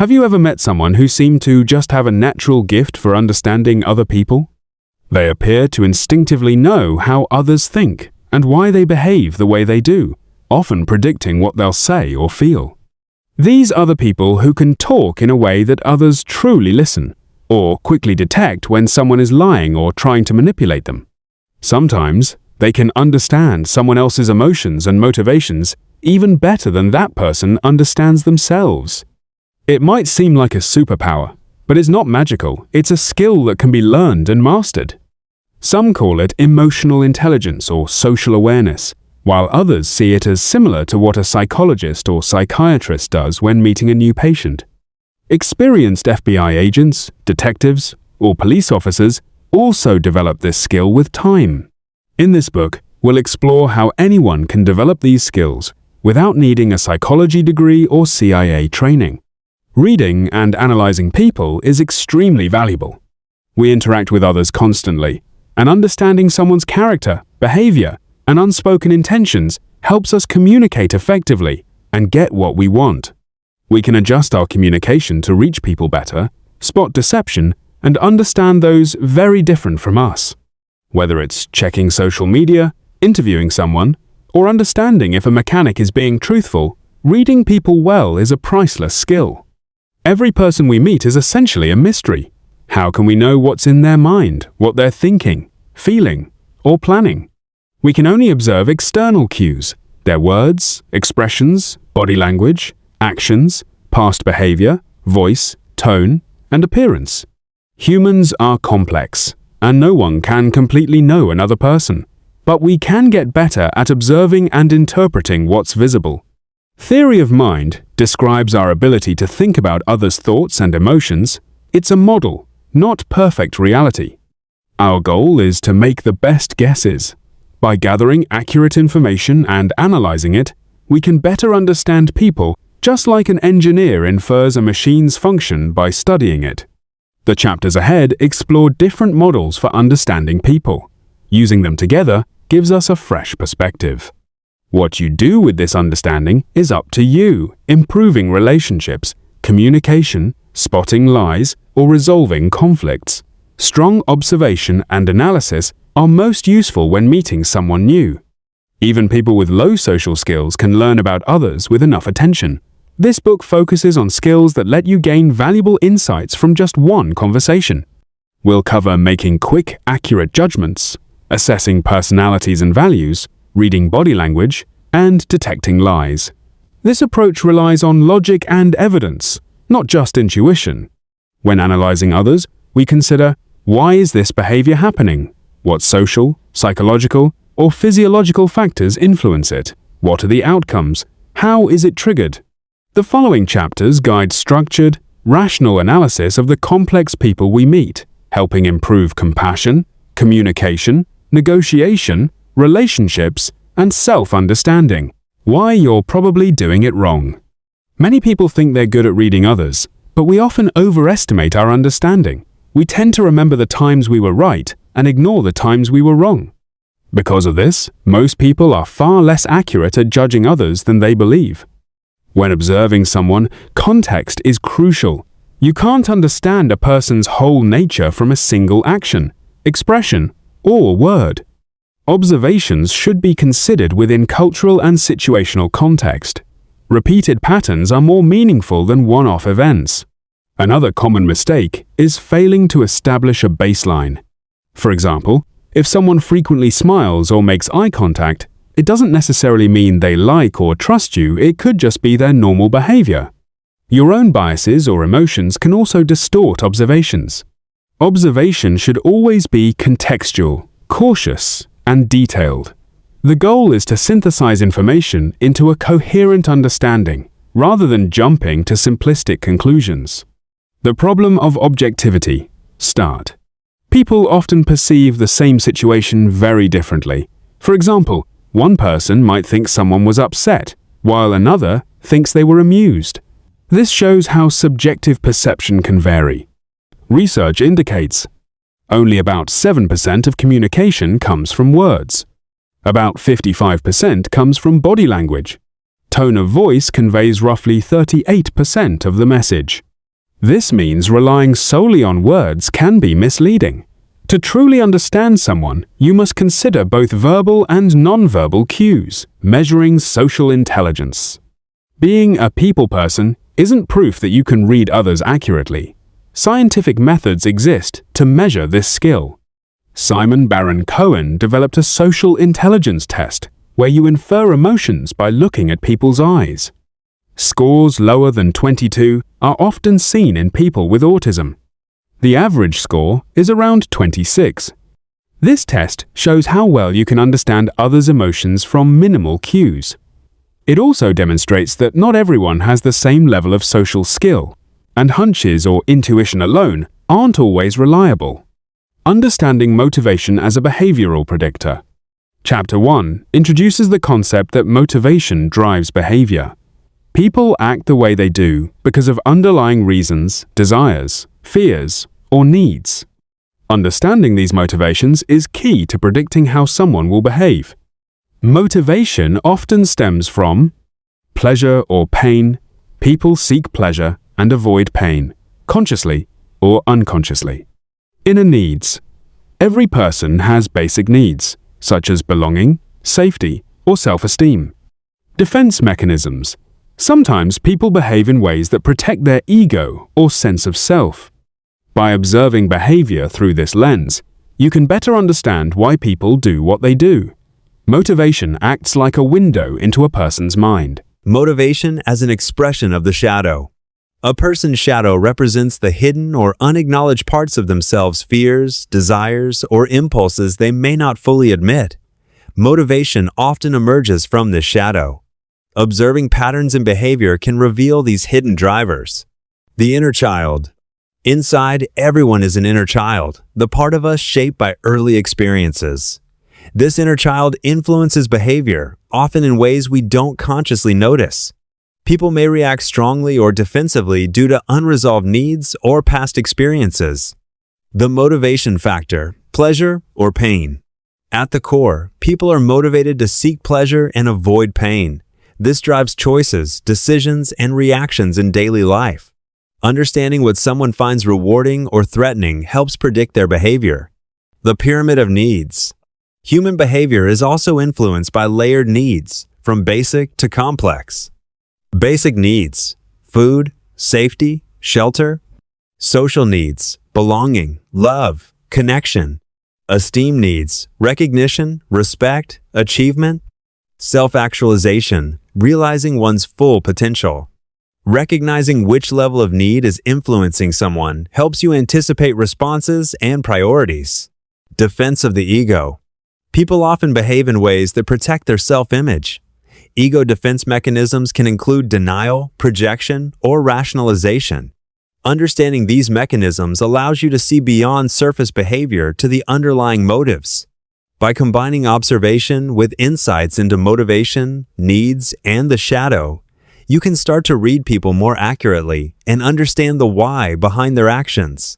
Have you ever met someone who seemed to just have a natural gift for understanding other people? They appear to instinctively know how others think and why they behave the way they do, often predicting what they'll say or feel. These are the people who can talk in a way that others truly listen, or quickly detect when someone is lying or trying to manipulate them. Sometimes, they can understand someone else's emotions and motivations even better than that person understands themselves. It might seem like a superpower, but it's not magical. It's a skill that can be learned and mastered. Some call it emotional intelligence or social awareness, while others see it as similar to what a psychologist or psychiatrist does when meeting a new patient. Experienced FBI agents, detectives, or police officers also develop this skill with time. In this book, we'll explore how anyone can develop these skills without needing a psychology degree or CIA training. Reading and analyzing people is extremely valuable. We interact with others constantly, and understanding someone's character, behavior, and unspoken intentions helps us communicate effectively and get what we want. We can adjust our communication to reach people better, spot deception, and understand those very different from us. Whether it's checking social media, interviewing someone, or understanding if a mechanic is being truthful, reading people well is a priceless skill. Every person we meet is essentially a mystery. How can we know what's in their mind, what they're thinking, feeling, or planning? We can only observe external cues, their words, expressions, body language, actions, past behavior, voice, tone, and appearance. Humans are complex, and no one can completely know another person. But we can get better at observing and interpreting what's visible. Theory of mind describes our ability to think about others' thoughts and emotions. It's a model, not perfect reality. Our goal is to make the best guesses. By gathering accurate information and analyzing it, we can better understand people, just like an engineer infers a machine's function by studying it. The chapters ahead explore different models for understanding people. Using them together gives us a fresh perspective. What you do with this understanding is up to you, improving relationships, communication, spotting lies, or resolving conflicts. Strong observation and analysis are most useful when meeting someone new. Even people with low social skills can learn about others with enough attention. This book focuses on skills that let you gain valuable insights from just one conversation. We'll cover making quick, accurate judgments, assessing personalities and values, reading body language, and detecting lies. This approach relies on logic and evidence, not just intuition. When analyzing others, we consider, why is this behavior happening? What social, psychological, or physiological factors influence it? What are the outcomes? How is it triggered? The following chapters guide structured, rational analysis of the complex people we meet, helping improve compassion, communication, negotiation, relationships, and self-understanding. Why you're probably doing it wrong. Many people think they're good at reading others, but we often overestimate our understanding. We tend to remember the times we were right and ignore the times we were wrong. Because of this, most people are far less accurate at judging others than they believe. When observing someone, context is crucial. You can't understand a person's whole nature from a single action, expression, or word. Observations should be considered within cultural and situational context. Repeated patterns are more meaningful than one-off events. Another common mistake is failing to establish a baseline. For example, if someone frequently smiles or makes eye contact, it doesn't necessarily mean they like or trust you, it could just be their normal behavior. Your own biases or emotions can also distort observations. Observation should always be contextual, cautious, and detailed. The goal is to synthesize information into a coherent understanding, rather than jumping to simplistic conclusions. The problem of objectivity. Start. People often perceive the same situation very differently. For example, one person might think someone was upset, while another thinks they were amused. This shows how subjective perception can vary. Research indicates only about 7% of communication comes from words. About 55% comes from body language. Tone of voice conveys roughly 38% of the message. This means relying solely on words can be misleading. To truly understand someone, you must consider both verbal and non-verbal cues, measuring social intelligence. Being a people person isn't proof that you can read others accurately. Scientific methods exist to measure this skill. Simon Baron-Cohen developed a social intelligence test where you infer emotions by looking at people's eyes. Scores lower than 22 are often seen in people with autism. The average score is around 26. This test shows how well you can understand others' emotions from minimal cues. It also demonstrates that not everyone has the same level of social skill, and hunches or intuition alone aren't always reliable. Understanding motivation as a behavioral predictor. Chapter 1 introduces the concept that motivation drives behavior. People act the way they do because of underlying reasons, desires, fears, or needs. Understanding these motivations is key to predicting how someone will behave. Motivation often stems from pleasure or pain. People seek pleasure and avoid pain, consciously or unconsciously. Inner needs. Every person has basic needs, such as belonging, safety, or self-esteem. Defense mechanisms. Sometimes people behave in ways that protect their ego or sense of self. By observing behavior through this lens, you can better understand why people do what they do. Motivation acts like a window into a person's mind. Motivation as an expression of the shadow. A person's shadow represents the hidden or unacknowledged parts of themselves, fears, desires, or impulses they may not fully admit. Motivation often emerges from this shadow. Observing patterns in behavior can reveal these hidden drivers. The inner child. Inside, everyone is an inner child, the part of us shaped by early experiences. This inner child influences behavior, often in ways we don't consciously notice. People may react strongly or defensively due to unresolved needs or past experiences. The motivation factor, pleasure or pain. At the core, people are motivated to seek pleasure and avoid pain. This drives choices, decisions, and reactions in daily life. Understanding what someone finds rewarding or threatening helps predict their behavior. The pyramid of needs. Human behavior is also influenced by layered needs, from basic to complex. Basic needs: food, safety, shelter. Social needs: belonging, love, connection. Esteem needs: recognition, respect, achievement. Self-actualization: realizing one's full potential. Recognizing which level of need is influencing someone helps you anticipate responses and priorities. Defense of the ego. People often behave in ways that protect their self-image. Ego defense mechanisms can include denial, projection, or rationalization. Understanding these mechanisms allows you to see beyond surface behavior to the underlying motives. By combining observation with insights into motivation, needs, and the shadow, you can start to read people more accurately and understand the why behind their actions.